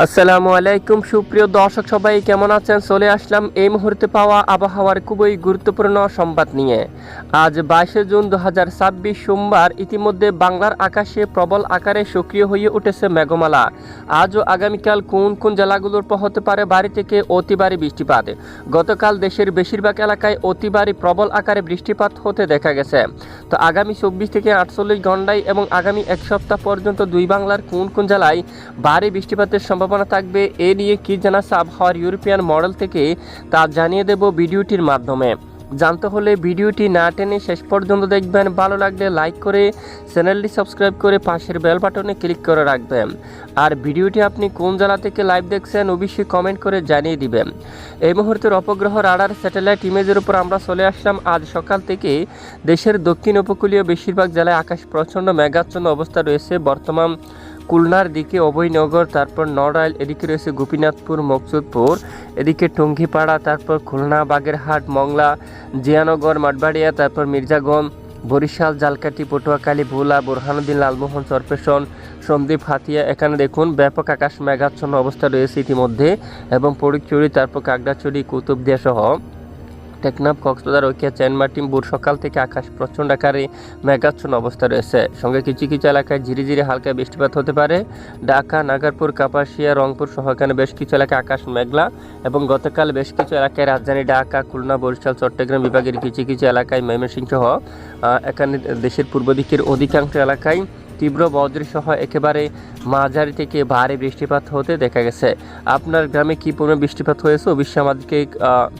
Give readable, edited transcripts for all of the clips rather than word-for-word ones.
আসসালামু আলাইকুম সুপ্রিয় দর্শক সবাই কেমন আছেন? চলে আসলাম এই মুহূর্তে পাওয়া আবহাওয়ার খুবই গুরুত্বপূর্ণ সংবাদ নিয়ে। আজ 22 জুন 2026 সোমবার। ইতিমধ্যে বাংলার আকাশে প্রবল আকারে সক্রিয় হয়ে উঠেছে মেঘমালা। আজ ও আগামীকাল কোন কোন জেলাগুলোর উপর হতে পারে ভারী থেকে অতি ভারী বৃষ্টিপাত? গতকাল দেশের বেশিরভাগ এলাকায় অতি ভারী প্রবল আকারে বৃষ্টিপাত হতে দেখা গেছে। তো আগামী 24 থেকে 48 ঘন্টায় এবং আগামী এক সপ্তাহ পর্যন্ত দুই বাংলার কোন কোন জেলায় ভারী বৃষ্টিপাতের সম্ভাবনা থাকবে, এ নিয়ে কি জানাচ্ছে আবহাওয়ার ইউরোপিয়ান মডেল থেকে তা জানিয়ে দেব ভিডিওটির মাধ্যমে। জানতে হলে ভিডিওটি না টেনে শেষ পর্যন্ত দেখবেন। ভালো লাগলে লাইক করে চ্যানেলটি সাবস্ক্রাইব করে পাশের বেল বাটনে ক্লিক করে রাখবেন। আর ভিডিওটি আপনি কোন জেলা থেকে লাইভ দেখছেন অবশ্যই কমেন্ট করে জানিয়ে দিবেন। এই মুহূর্তের উপগ্রহ রাডার স্যাটেলাইট ইমেজের উপর আমরা চলে আসলাম। আজ সকাল থেকে দেশের দক্ষিণ উপকূলীয় বেশিরভাগ জেলায় আকাশ প্রচণ্ড মেঘাচ্ছন্ন অবস্থা রয়েছে। বর্তমান খুলনার দিকে অভয়নগর, তারপর নড়াইল, এদিকে রয়েছে গোপীনাথপুর, মকসুদপুর, এদিকে টঙ্গিপাড়া, তারপর খুলনা, বাগেরহাট, মংলা, জিয়ানগর, মাঠবাড়িয়া, তারপর মির্জাগঞ্জ, বরিশাল, জালকাঠি, পটুয়াখালী, ভোলা, বোরহানুদ্দিন, লালমোহন, চরপেশন, সন্দ্বীপ, হাতিয়া। এখানে দেখুন ব্যাপক আকাশ মেঘাচ্ছন্ন অবস্থা রয়েছে ইতিমধ্যে, এবং ফটিকছড়ি, তারপর কাকড়াছড়ি, কুতুবদিয়া সহ টেকনাফ, কক্সবাজার, রৌকিয়া, চেনমাটিম, ভোর সকাল থেকে আকাশ প্রচণ্ড আকারে মেঘাচ্ছন্ন অবস্থা রয়েছে। সঙ্গে কিছু কিছু এলাকায় ঝিরিঝিরি হালকা বৃষ্টিপাত হতে পারে। ঢাকা, নাগারপুর, কাপাসিয়া, রংপুর সহ এখানে বেশ কিছু এলাকায় আকাশ মেঘলা, এবং গতকাল বেশ কিছু এলাকায় রাজধানী ঢাকা, খুলনা, বরিশাল, চট্টগ্রাম বিভাগের কিছু কিছু এলাকায় ময়মনসিংহ সহ এখানে দেশের পূর্ব দিকের অধিকাংশ এলাকায় তীব্র বজ্রসহ একেবারে মাঝারি থেকে ভারী বৃষ্টিপাত হতে দেখা গেছে। আপনার গ্রামে কী পরিমাণ বৃষ্টিপাত হয়েছে অবশ্যই আমাদেরকে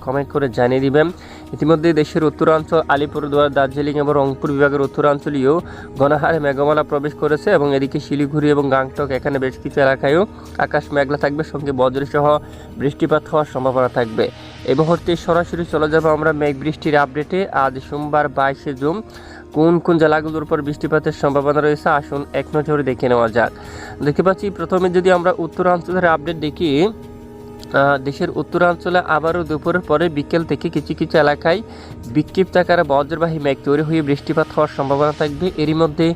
কমেন্ট করে জানিয়ে দিবেন। ইতিমধ্যে দেশের উত্তরাঞ্চল, আলিপুরদুয়ার, দার্জিলিং এবং রংপুর বিভাগের উত্তরাঞ্চলীয় ঘনহারে মেঘমালা প্রবেশ করেছে, এবং এদিকে শিলিগুড়ি এবং গাংটক এখানে বেশ কিছু এলাকায়ও আকাশ মেঘলা থাকবে, সঙ্গে বজ্রসহ বৃষ্টিপাত হওয়ার সম্ভাবনা থাকবে। এই মুহূর্তে সরাসরি চলে যাব আমরা মেঘ বৃষ্টির আপডেটে। আজ সোমবার 22 জুন কোন কোন জেলাগুলোর উপর বৃষ্টিপাতের সম্ভাবনা রয়েছে আসুন এক নজরে দেখে নেওয়া যাক। দেখতে পাচ্ছি প্রথমে যদি আমরা উত্তরাঞ্চলের আপডেট দেখি, দেশের উত্তরাঞ্চলে আবারও দুপুরের পরে বিকেল থেকে কিছু কিছু এলাকায় বিক্ষিপ্ত আকারে বজ্রবাহী মেঘ তৈরি হয়ে বৃষ্টিপাত হওয়ার সম্ভাবনা থাকবে। এরই মধ্যে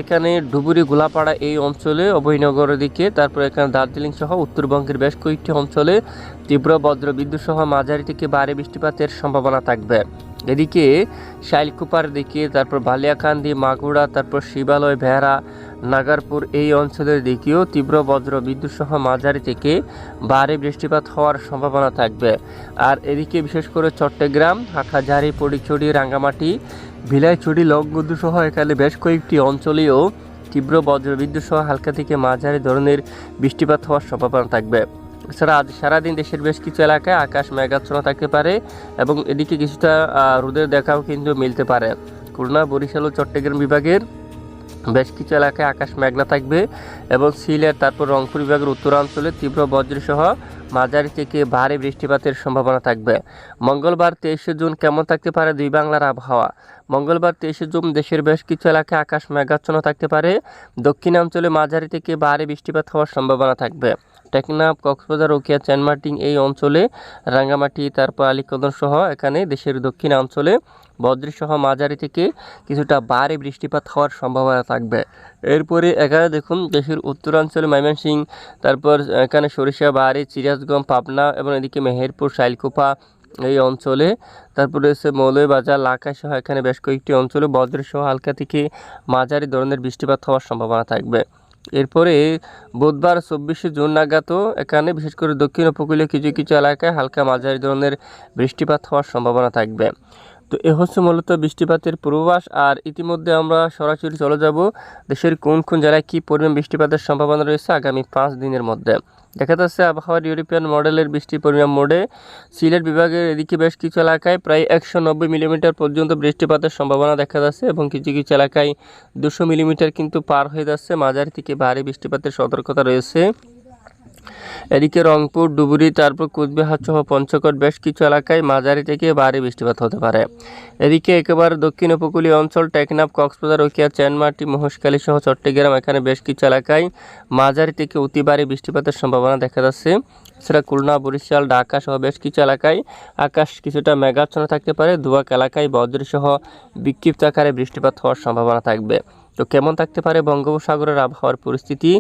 এখানে ডুবুরি, গোলাপাড়া এই অঞ্চলে, অভয়নগরের দিকে, তারপর এখানে দার্জিলিং সহ উত্তরবঙ্গের বেশ কয়েকটি অঞ্চলে তীব্র বজ্র বিদ্যুৎ সহ মাঝারি থেকে ভারী বৃষ্টিপাতের সম্ভাবনা থাকবে। এদিকে শাইলকুপার দিকে, তারপর বালিয়াকান্দি, মাগুরা, তারপর শিবালয়, ভেড়া, নাগারপুর এই অঞ্চলের দিকেও তীব্র বজ্র বিদ্যুৎ সহ মাঝারি থেকে ভারী বৃষ্টিপাত হওয়ার সম্ভাবনা থাকবে। আর এদিকে বিশেষ করে চট্টগ্রাম, হাটহাজারী, ফটিকছড়ি, রাঙ্গামাটি, ভিলাইছড়ি, লংগদু সহ এখানে বেশ কয়েকটি অঞ্চলেও তীব্র বজ্র বিদ্যুৎ সহ হালকা থেকে মাঝারি ধরনের বৃষ্টিপাত হওয়ার সম্ভাবনা থাকবে। এছাড়া আজ সারাদিন দেশের বেশ কিছু এলাকায় আকাশ মেঘাচ্ছন্ন থাকতে পারে, এবং এদিকে কিছুটা রোদের দেখাও কিন্তু মিলতে পারে। খুলনা, বরিশাল ও চট্টগ্রাম বিভাগের বেশ কিছু এলাকায় আকাশ মেঘলা থাকবে, এবং সিলেট, তারপর রংপুর বিভাগের উত্তরাঞ্চলে তীব্র বজ্রসহ মাঝারি থেকে ভারী বৃষ্টিপাতের সম্ভাবনা থাকবে। মঙ্গলবার 23 জুন কেমন থাকতে পারে দুই বাংলার আবহাওয়া? মঙ্গলবার 23 জুন দেশের বেশ কিছু এলাকায় আকাশ মেঘাচ্ছন্ন থাকতে পারে। দক্ষিণাঞ্চলে মাঝারি থেকে ভারী বৃষ্টিপাত হওয়ার সম্ভাবনা থাকবে। টেকনাফ, কক্সবাজার, রৌকিয়া, চেনমাটিং এই অঞ্চলে, রাঙ্গামাটি, তারপর আলীকদম সহ এখানে দেশের দক্ষিণাঞ্চলে বজ্রসহ মাঝারি থেকে কিছুটা ভারী বৃষ্টিপাত হওয়ার সম্ভাবনা থাকবে। এরপরে এখানে দেখুন দেশের উত্তরাঞ্চলে ময়মনসিংহ, তারপর এখানে সরিষাবাড়ি, সিরাজগঞ্জ, পাবনা এবং এদিকে মেহেরপুর, শাইলকুপা এই অঞ্চলে, তারপর রয়েছে মৌলভীবাজার, লাখা সহ এখানে বেশ কয়েকটি অঞ্চলে বজ্রসহ হালকা থেকে মাঝারি ধরনের বৃষ্টিপাত হওয়ার সম্ভাবনা থাকবে। এরপরে বুধবার 24 জুন নাগাদও এখানে বিশেষ করে দক্ষিণ উপকূলীয় কিছু কিছু এলাকায় হালকা মাঝারি ধরনের বৃষ্টিপাত হওয়ার সম্ভাবনা থাকবে। তো এ হচ্ছে মূলত বৃষ্টিপাতের পূর্বাভাস। আর ইতিমধ্যে আমরা সরাসরি চলে যাব দেশের কোন কোন জেলায় কী পরিমাণ বৃষ্টিপাতের সম্ভাবনা রয়েছে আগামী 5 দিনের মধ্যে। দেখা যাচ্ছে আবহাওয়ার ইউরোপিয়ান মডেলের বৃষ্টির পরিমাণ মোডে সিলেট বিভাগের এদিকে বেশ কিছু এলাকায় প্রায় 190 মিলিমিটার পর্যন্ত বৃষ্টিপাতের সম্ভাবনা দেখা যাচ্ছে, এবং কিছু কিছু এলাকায় 200 মিলিমিটার কিন্তু পার হয়ে যাচ্ছে। মাঝারি থেকে ভারী বৃষ্টিপাতের সতর্কতা রয়েছে। এদিকে রংপুর, ডুবুরি, তারপর কুচবিহার সহ পঞ্চগড় বেশ কিছু এলাকায় মাঝারি থেকে ভারী বৃষ্টিপাত হতে পারে। এদিকে একেবারে দক্ষিণ উপকূলীয় অঞ্চল টেকনাফ, কক্সবাজার, রৌকিয়া, চেনমাটি, মহেশখালী সহ চট্টগ্রাম এখানে বেশ কিছু এলাকায় মাঝারি থেকে অতি ভারী বৃষ্টিপাতের সম্ভাবনা দেখা যাচ্ছে। এছাড়া খুলনা, বরিশাল, ঢাকা সহ বেশ কিছু এলাকায় আকাশ কিছুটা মেঘাচ্ছন্ন থাকতে পারে। দুয়াক এলাকায় বজ্রসহ বিক্ষিপ্ত আকারে বৃষ্টিপাত হওয়ার সম্ভাবনা থাকবে। তো কেমন থাকতে পারে বঙ্গোপসাগরের আবহাওয়ার পরিস্থিতি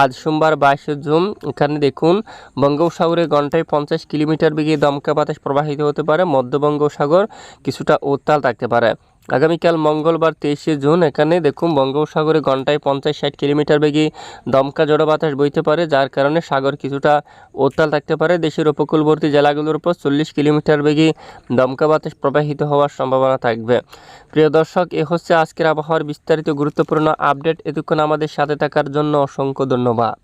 আজ সোমবার 22 জুন। এখানে দেখুন বঙ্গোপসাগরে ঘন্টায় 50 কিলোমিটার বেগে দমকা বাতাস প্রবাহিত হতে পারে। মধ্য বঙ্গোপসাগর কিছুটা উত্তাল থাকতে পারে। আগামীকাল মঙ্গলবার 23 জুন এখানে দেখুন বঙ্গোপসাগরে ঘন্টায় 50-60 কিলোমিটার বেগে দমকা ঝড়ো বাতাস বইতে পারে, যার কারণে সাগর কিছুটা উত্তাল থাকতে পারে। দেশের উপকূলবর্তী জেলাগুলোর উপর 40 কিলোমিটার বেগে দমকা বাতাস প্রবাহিত হওয়ার সম্ভাবনা থাকবে। প্রিয় দর্শক, এ হচ্ছে আজকের আবহাওয়ার বিস্তারিত গুরুত্বপূর্ণ আপডেট। এতক্ষণ আমাদের সাথে থাকার জন্য অসংখ্য ধন্যবাদ।